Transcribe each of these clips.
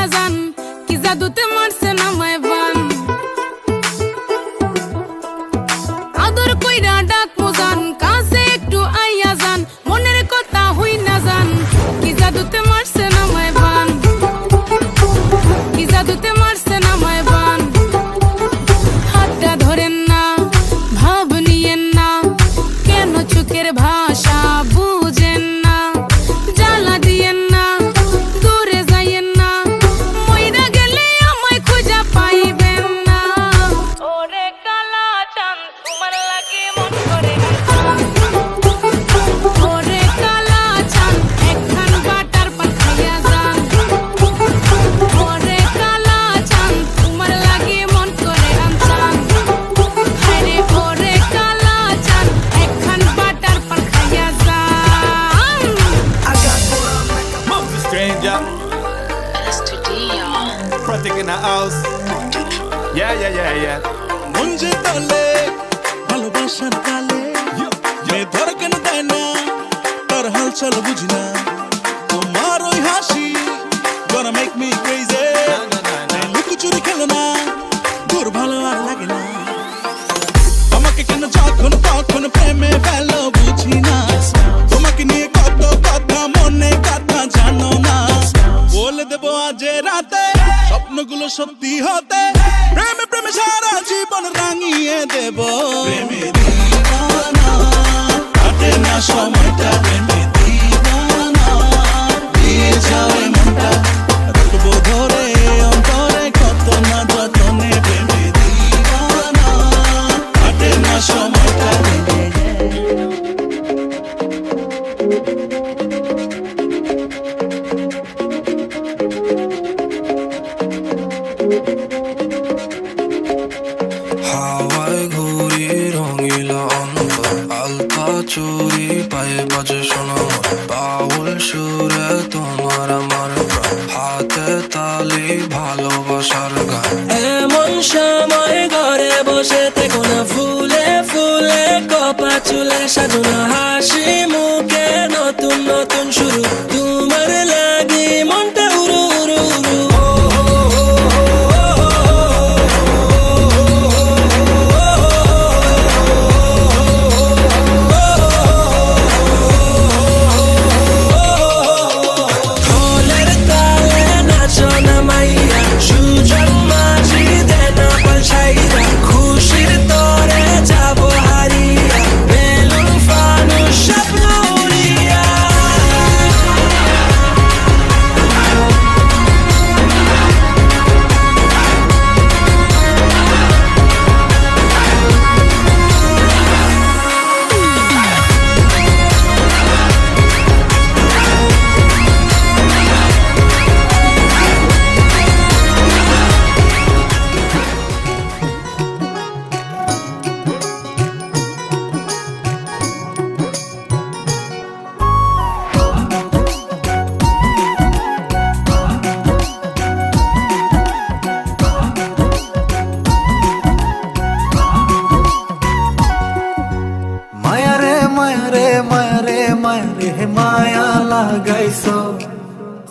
হইয়া যান কি জাদুতে মারছে নামায় বান আদর কইরা ডাক মোজান কাছে একটু আইয়া যান মনের কথা হই না যান কি জাদুতে মারছে নামায় বান কি জাদুতে মারছে নামায় বান হাতটা ধরেন না ভাব নিয়েন না কেন চোখের ভাষা বুঝেন না জ্বালা দিয়েন না দূরে যাইয়েন না মইরা গেলে আমায় খুঁজা পাইবেন না ওরে কালা চাঁদ তোমার লাগে মন করে ওরে কালা চাঁদ একখান বাটার পান খাইয়া যান ওরে কালা চাঁদ তোমার লাগে মন করে আনছান হায়রে ওরে কালা চাঁদ একখান বাটার পান খাইয়া যান Move the stranger. Pratik in the house. Yeah. মুঞ্জে তলে ভালোবাসার কালে মে ধরে কেন দেয় না তার হালচাল বুঝি না তোমার ওই হাসি gonna make me crazy লুকোচুরি খেলো না দূর ভালো আর লাগে না আমাকে কেন যখন তখন প্রেমে ফেলো বুঝি না তোমাকে নিয়ে কত কথা মনে কথা জানো না বলে দেবো আজ রাতে স্বপ্নগুলো সত্যি হতে প্রেমে প্রেমে সারা জীবন রাঙিয়ে দেব প্রেমে দিওয়ানা কাটে না সময়টা প্রেমে দিওয়ানা দিয়ে যাও এই মনটা রাখবো ধরে অন্তরে কত না যতনে প্রেমে দিওয়ানা কাটে না সময়টা হাওয়ায় ঘুরি রঙিলা অন্ত আলতা চুরি পায়ে বাজে শোনা বাউল সুরে তোমার আমার প্রাণ হাতে তালি ভালোবাসার গান এমন সময় ঘরে বসে থেকো না ফুলে ফুলে কপা চুলে সাজানো হাসি মুখে নতুন নতুন শুরু তোমার লাগি মনটা উড়ু উড়ু উড়ু ঢোলের তালে নাচো না মাইয়া সুজন মাঝি দেনা পাল্টাইয়া খুশির তরে যাবো হারিয়া বেলুন ফানুস স্বপ্ন উড়িয়া মায়ারে মায়ারে মায়ারে মায়ারে মায়া লাগাইছো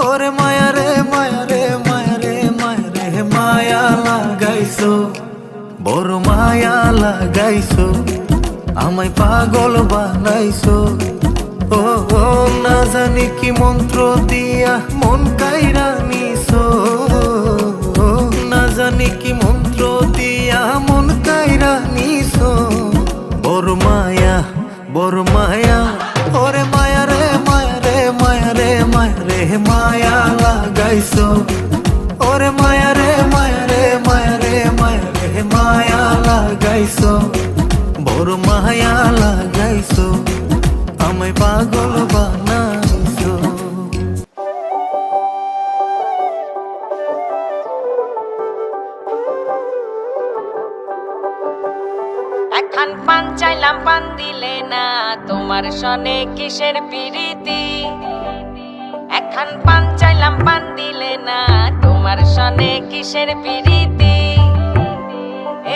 ওরে মায়ারে মায়ারে মায়ারে মায়ারে মায়া লাগাইছো বড় মায়া লাগাইছো আমায় পাগল বানাইছো ও ও না জানি কি মন্ত্র দিয়া মন কাইরা নিছো না জানি কি মন্ত্র দিয়া মন কাইরা নিছো বড় মায়া ওরে মায়া রে মায়া রে মায়া রে মায়া রে মায়া লাগাইছো ওরে মায়া রে মায়া রে মায়া রে মায়া রে মায়া লাগাইছো বড় মায়া লাগাইছো আমায় পাগল বানাইছো একখান পান চাইলাম পান দিলে না তোমার সনে কিসের পিরিতি একখান পান চাইলাম পান দিলে না তোমার সনে কিসের পিরিতি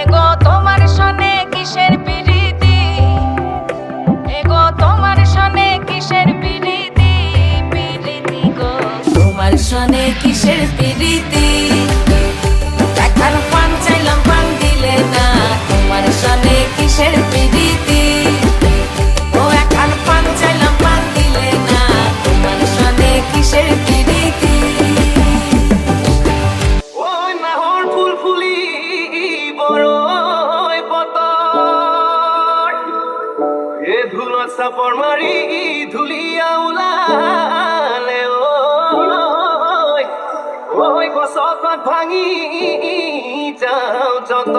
এগো তোমার সনে কিসের পিরিতি এগো তোমার সনে কিসের পিরিতি পিরিতি গো তোমার সনে কিসের পিরিতি চকত ভাঙি যাওঁ যত